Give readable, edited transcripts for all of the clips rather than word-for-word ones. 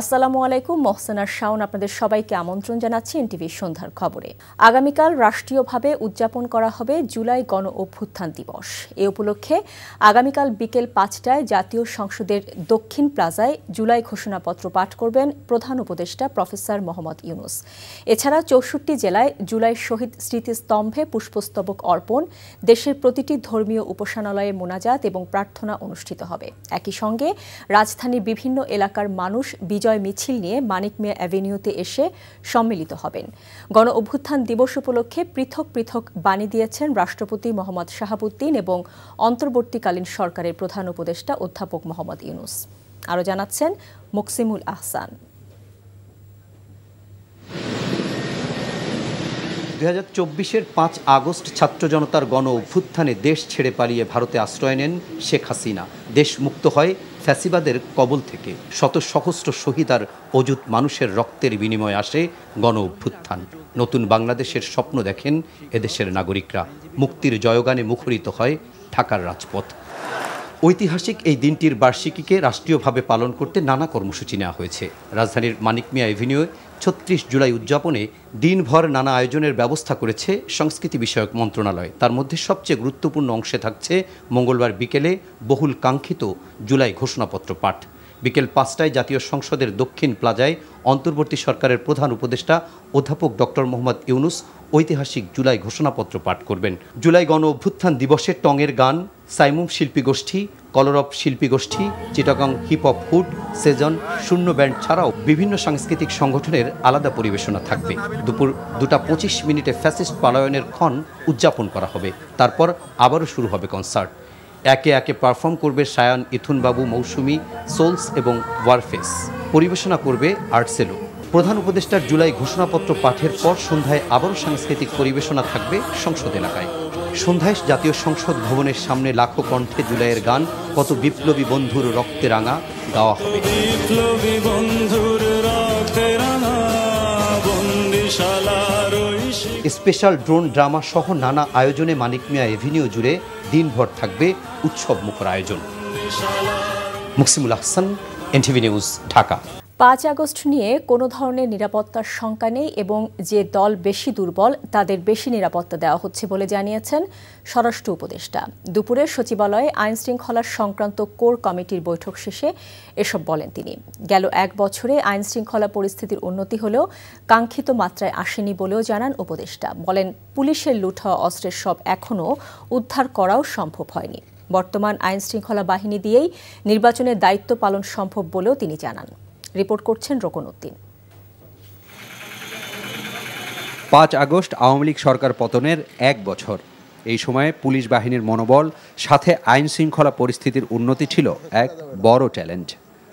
আসসালামু আলাইকুম, মোহসেনা শাওন আপনাদের সবাইকে আমন্ত্রণ জানাচ্ছি এনটিভি সন্ধ্যার খবরে। আগামীকাল রাষ্ট্রীয়ভাবে উদযাপন করা হবে জুলাই গণ অভ্যুত্থান দিবস। এ উপলক্ষে আগামীকাল বিকেল ৫টায় জাতীয় সংসদের দক্ষিণ প্লাজায় জুলাই ঘোষণাপত্র পাঠ করবেন প্রধান উপদেষ্টা প্রফেসর মোহাম্মদ ইউনূস। এছাড়া ৬৪ জেলায় জুলাই শহীদ স্মৃতিস্তম্ভে পুষ্পস্তবক অর্পণ, দেশের প্রতিটি ধর্মীয় উপাসনালয়ে মোনাজাত এবং প্রার্থনা অনুষ্ঠিত হবে। একই সঙ্গে রাজধানীর বিভিন্ন এলাকার মানুষ বিজয় মিছিল নিয়ে মানিক মিয়া অ্যাভিনিউতে এসে সম্মিলিত হবেন। গণ অভ্যুত্থান দিবস উপলক্ষে পৃথক পৃথক বাণী দিয়েছেন রাষ্ট্রপতি মোহাম্মদ শাহাবুদ্দিন এবং অন্তর্বর্তীকালীন সরকারের প্রধান উপদেষ্টা অধ্যাপক মোহাম্মদ ইউনূস। আরও জানাচ্ছেন মুকসিমুল আহসান। ২০২৪-এর ৫ আগস্ট ছাত্র জনতার গণ অভ্যুত্থানে দেশ ছেড়ে পালিয়ে ভারতে আশ্রয় নেন শেখ হাসিনা। দেশ মুক্ত হয় ফ্যাসিবাদের কবল থেকে। শত সহস্র শহীদ আর অযুত মানুষের রক্তের বিনিময়ে আসে গণ অভ্যুত্থান। নতুন বাংলাদেশের স্বপ্ন দেখেন এদেশের নাগরিকরা। মুক্তির জয়গানে মুখরিত হয় ঢাকার রাজপথ। ঐতিহাসিক এই দিনটির বার্ষিকীকে রাষ্ট্রীয়ভাবে পালন করতে নানা কর্মসূচি নেওয়া হয়েছে। রাজধানীর মানিক মিয়া এভিনিউয়ে ৩৬ জুলাই উদযাপনে দিনভর নানা আয়োজনের ব্যবস্থা করেছে সংস্কৃতি বিষয়ক মন্ত্রণালয়। তার মধ্যে সবচেয়ে গুরুত্বপূর্ণ অংশে থাকছে মঙ্গলবার বিকেলে বহুল কাঙ্ক্ষিত জুলাই ঘোষণাপত্র পাঠ। বিকেল ৫টায় জাতীয় সংসদের দক্ষিণ প্লাজায় অন্তর্বর্তী সরকারের প্রধান উপদেষ্টা অধ্যাপক ডক্টর মোহাম্মদ ইউনূস ঐতিহাসিক জুলাই ঘোষণাপত্র পাঠ করবেন। জুলাই গণ অভ্যুত্থান দিবসে টঙের গান, সাইমুম শিল্পী গোষ্ঠী, কলরব শিল্পী গোষ্ঠী, চিটাগং হিপ হপ হুড, সেজন, শূন্য ব্যান্ড ছাড়াও বিভিন্ন সাংস্কৃতিক সংগঠনের আলাদা পরিবেশনা থাকবে। দুপুর 2:25 ফ্যাসিস্ট পলায়নের ক্ষণ উদযাপন করা হবে। তারপর আবারও শুরু হবে কনসার্ট। একে একে পারফর্ম করবে সায়ান, ইথুন বাবু, মৌসুমী, সোলস এবং ওয়ারফেস। পরিবেশনা করবে আর্টসেলো। প্রধান উপদেষ্টার জুলাই ঘোষণাপত্র পাঠের পর সন্ধ্যায় আবারও সাংস্কৃতিক পরিবেশনা থাকবে সংসদ এলাকায়। সন্ধ্যায় জাতীয় সংসদ ভবনের সামনে লাখো কণ্ঠে জুলাইয়ের গান কত বিপ্লবী বন্ধুর রক্তে রাঙা গাওয়া হবে। স্পেশাল ড্রোন ড্রামা সহ নানা আয়োজনে মানিক মিয়া এভিনিউ জুড়ে দিনভর থাকবে উৎসব মুখর আয়োজন। Muksimul Ahsan, NTV news, Dhaka. ৫ August নিয়ে কোনো ধরনের নিরাপত্তার শঙ্কা নেই এবং যে দল বেশি দুর্বল তাদের বেশি নিরাপত্তা দেওয়া হচ্ছে বলে জানিয়েছেন স্বরাষ্ট্র উপদেষ্টা। দুপুরে সচিবালয়ে আইন শৃঙ্খলা সংক্রান্ত কোর কমিটির বৈঠক শেষে এসব বলেন তিনি। গেল ১ বছরে আইন শৃঙ্খলা পরিস্থিতির উন্নতি হলেও কাঙ্ক্ষিত মাত্রায় আসেনি বলেও জানান উপদেষ্টা। বলেন, পুলিশের লুট হওয়া অস্ত্রের সব এখনও উদ্ধার করাও সম্ভব হয়নি। বর্তমান আইন শৃঙ্খলা বাহিনী দিয়েই নির্বাচনের দায়িত্ব পালন সম্ভব বলেও তিনি জানান। রিপোর্ট করছেন রোকন উদ্দিন। ৫ আগস্ট আওয়ামী লীগ সরকার পতনের ১ বছর। এই সময়ে পুলিশ বাহিনীর মনোবল সাথে আইন শৃঙ্খলা পরিস্থিতির উন্নতি ছিল এক বড় চ্যালেঞ্জ।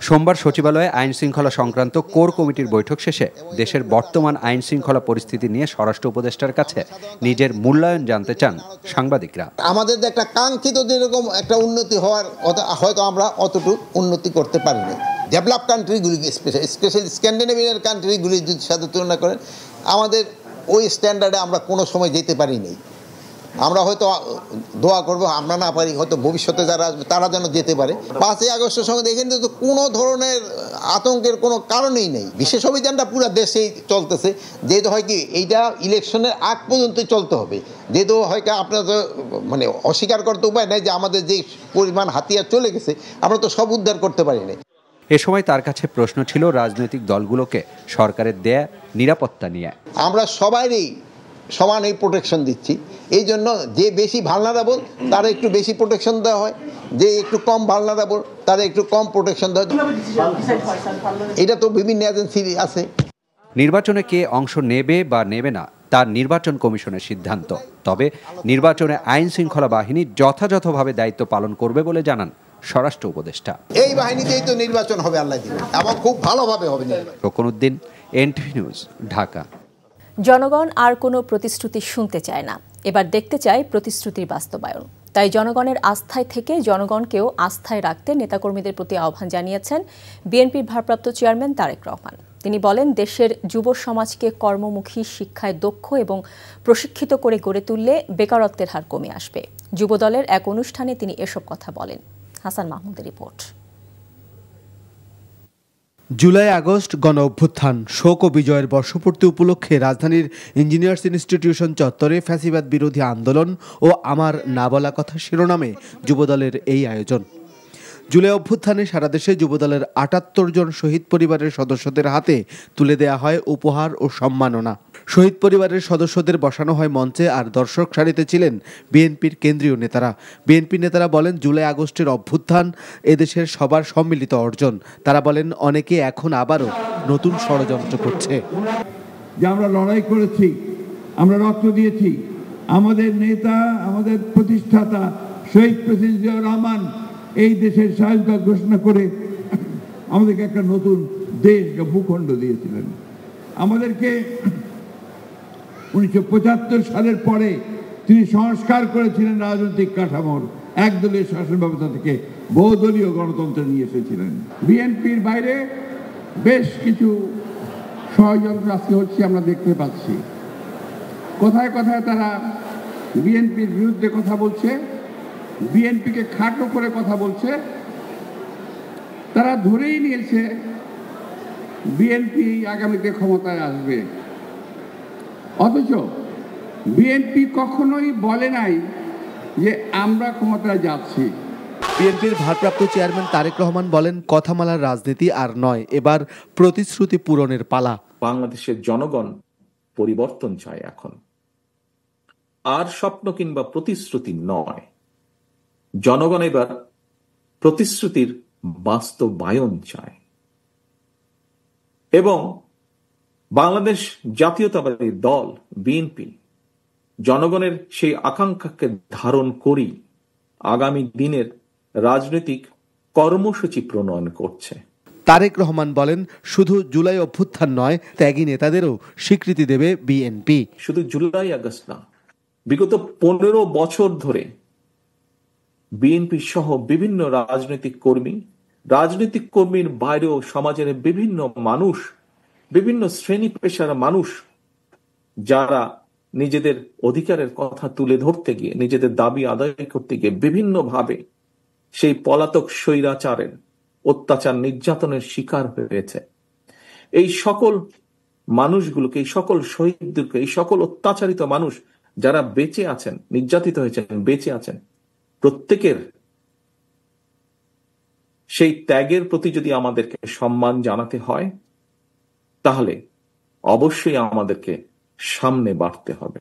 সোমবার সচিবালয়ে আইন শৃঙ্খলা সংক্রান্ত কোর কমিটির বৈঠক শেষে দেশের বর্তমান আইন শৃঙ্খলা পরিস্থিতি নিয়ে স্বরাষ্ট্র উপদেষ্টার কাছে নিজের মূল্যায়ন জানতে চান সাংবাদিকরা। আমাদের একটা কাঙ্ক্ষিত যেরকম একটা উন্নতি হওয়ার হয়তো আমরা অতটুকু উন্নতি করতে পারিনি। ডেভেলপ কান্ট্রিগুলি স্পেশালি স্ক্যান্ডিনেভিয়ান কান্ট্রিগুলির সাথে তুলনা করেন আমাদের ওই স্ট্যান্ডার্ডে আমরা কোনো সময় যেতে পারিনি। আমরা হয়তো দোয়া করবো আমরা না পারি, হয়তো ভবিষ্যতে যারা আসবে তারা যেন যেতে পারে। ৫ই আগস্টের সঙ্গে দেখেন তো কোনো ধরনের আতঙ্কের কোনো কারণেই নেই। বিশেষ অভিযানটা পুরো দেশেই চলতেছে, যেহেতু হয় কি এইটা ইলেকশনের আগ পর্যন্ত চলতে হবে। যেহেতু হয় কি আপনার তো মানে অস্বীকার করতে উপায় নাই যে আমাদের যে পরিমাণ হাতিয়ার চলে গেছে আমরা তো সব উদ্ধার করতে পারি নাই। এ সময় তার কাছে প্রশ্ন ছিল রাজনৈতিক দলগুলোকে সরকারের দেয়া নিরাপত্তা নিয়ে। আমরা সবারই সমান এই প্রোটেকশন দিচ্ছি, এই জন্য যে বেশি ভালনারেবল তারা একটু বেশি প্রোটেকশন দেওয়া হয়, যে একটু কম ভালনারেবল তারা একটু কম প্রোটেকশন দেওয়া হয়। এটা তো বিভিন্ন এজেন্সি আছে। নির্বাচনে কে অংশ নেবে বা নেবে না তার নির্বাচন কমিশনের সিদ্ধান্ত। তবে নির্বাচনে আইন শৃঙ্খলা বাহিনী যথাযথভাবে দায়িত্ব পালন করবে বলে জানান স্বরাষ্ট্র উপদেষ্টা। এই বাহিনীতেই তো নির্বাচন হবে, আল্লাহ দিবে, এবং খুব ভালোভাবে হবে। রোকন উদ্দিন, এনটিভি নিউজ, ঢাকা। জনগণ আর কোনো প্রতিশ্রুতি শুনতে চায় না, এবার দেখতে চায় প্রতিশ্রুতির বাস্তবায়ন। তাই জনগণের আস্থায় থেকে জনগণকেও আস্থায় রাখতে নেতাকর্মীদের প্রতি আহ্বান জানিয়েছেন বিএনপির ভারপ্রাপ্ত চেয়ারম্যান তারেক রহমান। তিনি বলেন, দেশের যুব সমাজকে কর্মমুখী, শিক্ষায় দক্ষ এবং প্রশিক্ষিত করে গড়ে তুললে বেকারত্বের হার কমে আসবে। যুবদলের এক অনুষ্ঠানে তিনি এসব কথা বলেন। হাসান মাহমুদের রিপোর্ট। জুলাই আগস্ট গণ অভ্যুত্থান শোক ও বিজয়ের বর্ষপূর্তি উপলক্ষে রাজধানীর ইঞ্জিনিয়ার্স ইনস্টিটিউশন চত্বরে ফ্যাসিবাদ বিরোধী আন্দোলন ও আমার না বলা কথা শিরোনামে যুবদলের এই আয়োজন। জুলাই অভ্যুত্থানে সারা দেশে যুবদলের ৭৮ জন শহীদ পরিবারের সদস্যদের হাতে তুলে দেয়া হয় উপহার ও সম্মাননা। শহীদ পরিবারের সদস্যদের বসানো হয় মঞ্চে, আর দর্শক সারিতে ছিলেন বিএনপির কেন্দ্রীয় নেতারা। বিএনপি নেতারা বলেন, জুলাই আগস্টের অভ্যুত্থান এদেশের সবার সম্মিলিত অর্জন। তারা বলেন, অনেকে এখন আবারও নতুন ষড়যন্ত্র করছে। যে আমরা লড়াই করেছি, আমরা রক্ত দিয়েছি, আমাদের নেতা, আমাদের প্রতিষ্ঠাতা শহীদ প্রেসিডেন্ট জিয়াউর রহমান এই দেশের স্বাধীনতা ঘোষণা করে আমাদেরকে একটা নতুন দেশ, ভূখণ্ড দিয়েছিলেন। আমাদেরকে 1975 সালের পরে তিনি সংস্কার করেছিলেন রাজনৈতিক কাঠামোর, একদলীয় শাসন ব্যবস্থা থেকে বহুদলীয় গণতন্ত্রে নিয়ে এসেছিলেন। বিএনপির বাইরে বেশ কিছু ষড়যন্ত্র আজকে হচ্ছে, আমরা দেখতে পাচ্ছি। কোথায় কোথায় তারা বিএনপির বিরুদ্ধে কথা বলছে, বিএনপিকে খাটো করে কথা বলছে। তারা ধরেই নিয়েছে বিএনপি আগামীতে ক্ষমতায় আসবে, অথচ বিএনপি কখনোই বলে নাই যে আমরা ক্ষমতায় যাচ্ছি। বিএনপির ভারপ্রাপ্ত চেয়ারম্যান তারেক রহমান বলেন, কথামালার রাজনীতি আর নয়, এবার প্রতিশ্রুতি পূরণের পালা। বাংলাদেশের জনগণ পরিবর্তন চায় এখন, আর স্বপ্ন কিংবা প্রতিশ্রুতি নয়। জনগণ এবার প্রতিশ্রুতির বাস্তবায়ন চায় এবং বাংলাদেশ জাতীয়তাবাদী দল বিএনপি জনগণের সেই আকাঙ্ক্ষাকে ধারণ করি আগামী দিনের রাজনৈতিক কর্মসূচি প্রণয়ন করছে। তারেক রহমান বলেন, শুধু জুলাই অভ্যুত্থান নয়, ত্যাগী নেতাদেরও স্বীকৃতি দেবে বিএনপি। শুধু জুলাই আগস্ট না, বিগত 15 বছর ধরে বিএনপি সহ বিভিন্ন রাজনৈতিক কর্মীর বাইরেও সমাজের বিভিন্ন মানুষ, বিভিন্ন শ্রেণী পেশার মানুষ যারা নিজেদের অধিকারের কথা তুলে ধরতে গিয়ে, নিজেদের দাবি আদায় করতে গিয়ে বিভিন্নভাবে সেই পলাতক স্বৈরাচারের অত্যাচার নির্যাতনের শিকার হয়েছে। এই সকল মানুষগুলোকে, এই সকল শহীদদেরকে, এই সকল অত্যাচারিত মানুষ যারা বেঁচে আছেন, নির্যাতিত হয়েছেন, বেঁচে আছেন, প্রত্যেকের সেই ত্যাগের প্রতি যদি আমাদেরকে সম্মান জানাতে হয়, তাহলে অবশ্যই আমাদেরকে সামনে বাড়তে হবে।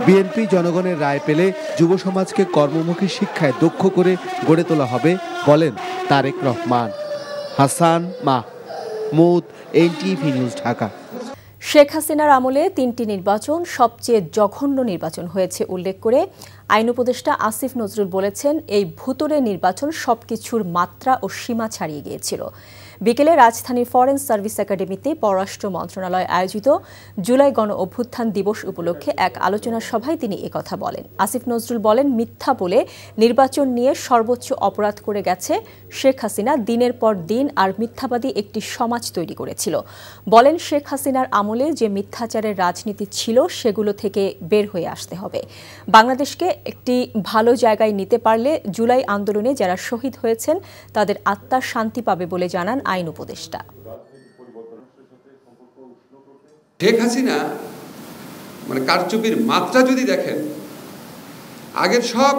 বিএনপি জনগণের রায় পেলে যুব সমাজকে কর্মমুখী শিক্ষায় দক্ষ করে গড়ে তোলা হবে বলেন তারেক রহমান। Hasan Mahmud, NTV news, Dhaka. শেখ হাসিনার আমলে 3টি নির্বাচন সবচেয়ে জঘন্য নির্বাচন হয়েছে উল্লেখ করে আইন উপদেষ্টা আসিফ নজরুল বলেছেন, এই ভুতুড়ে নির্বাচন সবকিছুর মাত্রা ও সীমা ছাড়িয়ে গিয়েছিল। বিকেলে রাজধানীর ফরেন সার্ভিস একাডেমিতে পররাষ্ট্র মন্ত্রণালয় আয়োজিত জুলাই গণ অভ্যুত্থান দিবস উপলক্ষে এক আলোচনা সভায় তিনি একথা বলেন। আসিফ নজরুল বলেন, মিথ্যা বলে নির্বাচন নিয়ে সর্বোচ্চ অপরাধ করে গেছে শেখ হাসিনা। দিনের পর দিন আর মিথ্যাবাদী একটি সমাজ তৈরি করেছিল। বলেন, শেখ হাসিনার আমলে যে মিথ্যাচারের রাজনীতি ছিল সেগুলো থেকে বের হয়ে আসতে হবে। বাংলাদেশকে একটি ভালো জায়গায় নিতে পারলে জুলাই আন্দোলনে যারা শহীদ হয়েছেন তাদের আত্মার শান্তি পাবে বলে জানান আইন উপদেষ্টা। শেখ হাসিনা কারচুপির মাত্রা যদি দেখেন, আগের সব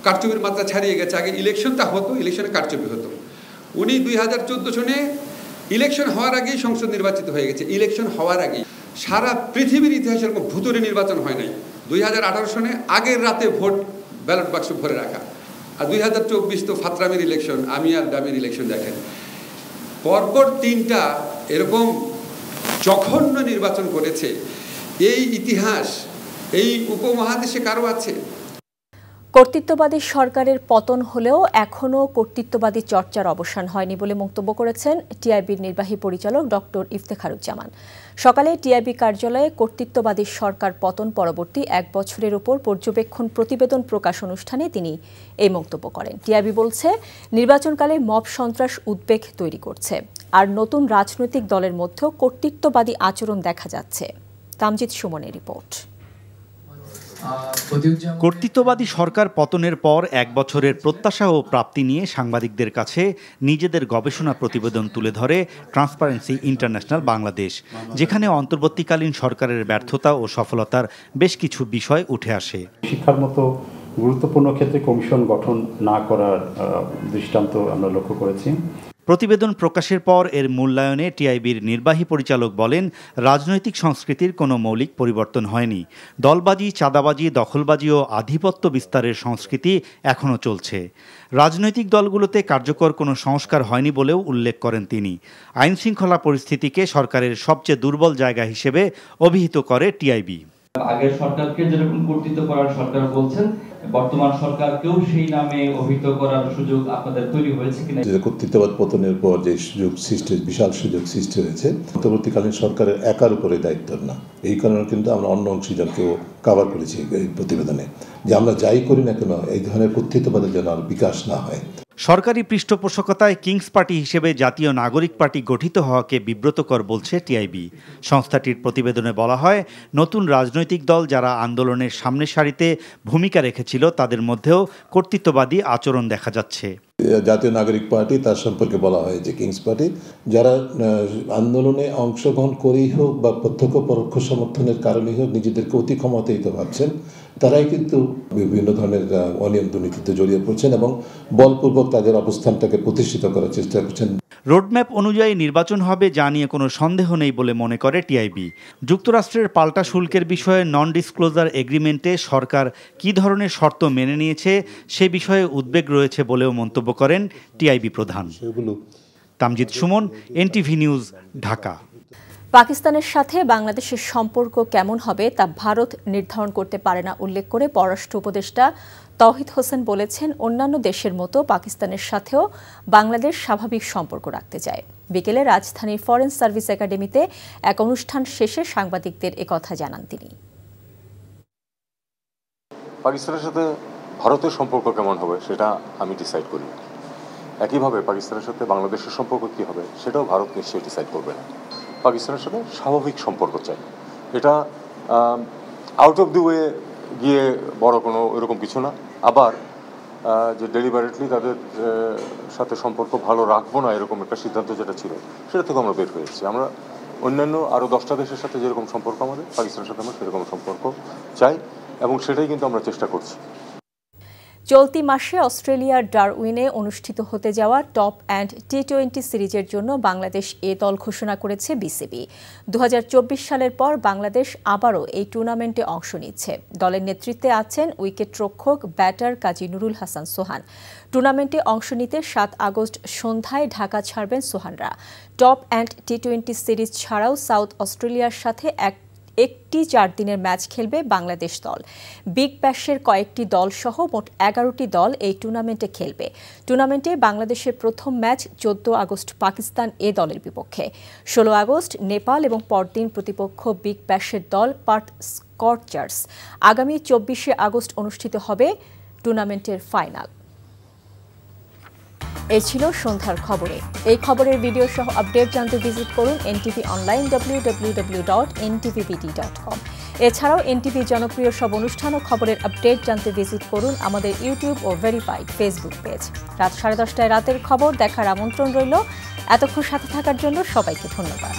কারচুপির মাত্রা ছাড়িয়ে গেছে। আগে ইলেকশনটা হতো, ইলেকশনে কারচুপি হতো। উনি 2014 সনে ইলেকশন হওয়ার আগেই সংসদ নির্বাচিত হয়ে গেছে। ইলেকশন হওয়ার আগেই সারা পৃথিবীর ইতিহাসে এরকম ভুতুড়ে নির্বাচন হয় নাই। 2018 সনে আগের রাতে ভোট ব্যালট বাক্স ভরে রাখা, আর 2024 তো ফাতরামের ইলেকশন, আমি আর দামের ইলেকশন। দেখেন, পরপর 3টা এরকম জঘন্য নির্বাচন করেছে। এই ইতিহাস এই উপমহাদেশে কারো আছে? কর্তৃত্ববাদী সরকারের পতন হলেও এখনও কর্তৃত্ববাদী চর্চার অবসান হয়নি বলে মন্তব্য করেছেন টিআইবির নির্বাহী পরিচালক ডক্টর ইফতেখারুজ্জামান। সকালে টিআইবি কার্যালয়ে কর্তৃত্ববাদী সরকার পতন পরবর্তী 1 বছরের উপর পর্যবেক্ষণ প্রতিবেদন প্রকাশ অনুষ্ঠানে তিনি এই মন্তব্য করেন। টিআইবি বলছে, নির্বাচনকালে মব সন্ত্রাস উদ্বেগ তৈরি করছে, আর নতুন রাজনৈতিক দলের মধ্যেও কর্তৃত্ববাদী আচরণ দেখা যাচ্ছে। তামজিদ সুমনের রিপোর্ট। কর্তৃত্ববাদী সরকার পতনের পর 1 বছরের প্রত্যাশা ও প্রাপ্তি নিয়ে সাংবাদিকদের কাছে নিজেদের গবেষণা প্রতিবেদন তুলে ধরে ট্রান্সপারেন্সি ইন্টারন্যাশনাল বাংলাদেশ, যেখানে অন্তর্বর্তীকালীন সরকারের ব্যর্থতা ও সফলতার বেশ কিছু বিষয় উঠে আসে। শিক্ষার মতো গুরুত্বপূর্ণ ক্ষেত্রে কমিশন গঠন না করার দৃষ্টান্ত আমরা লক্ষ্য করেছি। প্রতিবেদন প্রকাশের পর এর মূল্যায়নে টিআইবির নির্বাহী পরিচালক বলেন, রাজনৈতিক সংস্কৃতির কোনো মৌলিক পরিবর্তন হয়নি। দলবাজি, চাঁদাবাজি, দখলবাজি ও আধিপত্য বিস্তারের সংস্কৃতি এখনও চলছে। রাজনৈতিক দলগুলোতে কার্যকর কোনো সংস্কার হয়নি বলেও উল্লেখ করেন তিনি। আইনশৃঙ্খলা পরিস্থিতিকে সরকারের সবচেয়ে দুর্বল জায়গা হিসেবে অভিহিত করে টিআইবি। আগের সরকারকে যেরকম কর্তৃত্ব করার সরকার বলছেন, বর্তমান সরকারকেও সেই নামে অভিহিত করার সুযোগ আপনাদের তৈরি হয়েছে কিনা? যে কর্তৃত্ববাদ পতনের পর যে সুযোগ সৃষ্টি, বিশাল সুযোগ সৃষ্টি হয়েছে, অন্তর্বর্তীকালীন সরকারের একার উপরে দায়িত্ব না। এই কারণে কিন্তু আমরা অন্য অংশীজনকেও কভার করেছি এই প্রতিবেদনে, যে আমরা যাই করি না কেন এই ধরনের কর্তৃত্ববাদের যেন আর বিকাশ না হয়। সরকারি পৃষ্ঠপোষকতায় কিংস পার্টি হিসেবে জাতীয় নাগরিক পার্টি গঠিত হওয়াকে বিব্রতকর বলছে টিআইবি। সংস্থাটির প্রতিবেদনে বলা হয়, নতুন রাজনৈতিক দল যারা আন্দোলনের সামনের সারিতে ভূমিকা রেখেছিল তাদের মধ্যেও কর্তৃত্ববাদী আচরণ দেখা যাচ্ছে। জাতীয় নাগরিক পার্টি, তার সম্পর্কে বলা হয় যে কিংস পার্টি, যারা আন্দোলনে অংশগ্রহণ করেই হোক বা প্রত্যক্ষ পরোক্ষ সমর্থনের কারণেই হোক নিজেদেরকে অতি ক্ষমতায়িত ভাবছেন, তারাই কিন্তু বিভিন্ন ধরনের অনিয়ম দুর্নীতিতে জড়িয়ে পড়ছেন এবং বলপূর্বক তাদের অবস্থানটাকে প্রতিষ্ঠিত করার চেষ্টা করছেন। রোডম্যাপ অনুযায়ী নির্বাচন হবে, যা নিয়ে কোনো সন্দেহ নেই বলে মনে করে টিআইবি। যুক্তরাষ্ট্রের পাল্টা শুল্কের বিষয়ে নন ডিসক্লোজার এগ্রিমেন্টে সরকার কী ধরনের শর্ত মেনে নিয়েছে সে বিষয়ে উদ্বেগ রয়েছে বলেও মন্তব্য করেন টিআইবি প্রধান। Tamjid Suman, NTV news, Dhaka. পাকিস্তানের সাথে বাংলাদেশের সম্পর্ক কেমন হবে তা ভারত নির্ধারণ করতে পারে না উল্লেখ করে পররাষ্ট্র উপদেষ্টা তৌহিদ হোসেন বলেছেন, অন্যান্য দেশের মতো পাকিস্তানের সাথেও বাংলাদেশ স্বাভাবিক সম্পর্ক রাখতে চায়। বিকেলে রাজধানীর ফরেন সার্ভিস একাডেমিতে এক অনুষ্ঠান শেষে সাংবাদিকদের একথা জানান তিনি। পাকিস্তানের সাথে ভারতের সম্পর্ক কেমন হবে সেটা আমি ডিসাইড করি। একইভাবে পাকিস্তানের সাথে বাংলাদেশের সম্পর্ক কী হবে সেটাও ভারত নিশ্চয়ই ডিসাইড করবে না। পাকিস্তানের সাথে স্বাভাবিক সম্পর্ক চাই, এটা আউট অফ দি ওয়ে গিয়ে বড় কোনো এরকম কিছু না। আবার যে ডেলিবারেটলি তাদের সাথে সম্পর্ক ভালো রাখবো না এরকম একটা সিদ্ধান্ত যেটা ছিল সেটা থেকে আমরা বের হয়ে এসেছি। আমরা অন্যান্য আরও 10টা দেশের সাথে যেরকম সম্পর্ক আমাদের, পাকিস্তানের সাথে আমরা সেরকম সম্পর্ক চাই এবং সেটাই কিন্তু আমরা চেষ্টা করছি। চলতি মাসে অস্ট্রেলিয়ার ডারউইনে অনুষ্ঠিত হতে যাওয়া টপ অ্যান্ড টি20 সিরিজের জন্য বাংলাদেশ এ দল ঘোষণা করেছে বিসিবি। 2024 সালের পর বাংলাদেশ আবারও এই টুর্নামেন্টে অংশ নিচ্ছে। দলের নেতৃত্বে আছেন উইকেটরক্ষক ব্যাটার কাজী নুরুল হাসান সোহান। টুর্নামেন্টে অংশ নিতে 7 আগস্ট সন্ধ্যায় ঢাকা ছাড়বেন সোহানরা। টপ অ্যান্ড টি20 সিরিজ ছাড়াও সাউথ অস্ট্রেলিয়ার সাথে একটি 4 দিনের ম্যাচ খেলবে বাংলাদেশ দল। বিগ ব্যাশের কয়েকটি দল সহ মোট 11টি দল এই টুর্নামেন্টে খেলবে। টুর্নামেন্টে বাংলাদেশের প্রথম ম্যাচ 14 আগস্ট পাকিস্তান এ দলের বিপক্ষে, 16 আগস্ট নেপাল এবং পরদিন প্রতিপক্ষ বিগ ব্যাশের দল পার্থ স্করচার্স। আগামী 24 আগস্ট অনুষ্ঠিত হবে টুর্নামেন্টের ফাইনাল। এই ছিল সন্ধ্যার খবরে। এই খবরের ভিডিও সহ আপডেট জানতে ভিজিট করুন এনটিভি অনলাইন www.ntvbt.com। এছাড়াও এনটিভি জনপ্রিয় সব অনুষ্ঠান ও খবরের আপডেট জানতে ভিজিট করুন আমাদের ইউটিউব ও ভেরিফাইড ফেসবুক পেজ। রাত 10:30টায় রাতের খবর দেখার আমন্ত্রণ রইল। এতক্ষণ সাথে থাকার জন্য সবাইকে ধন্যবাদ।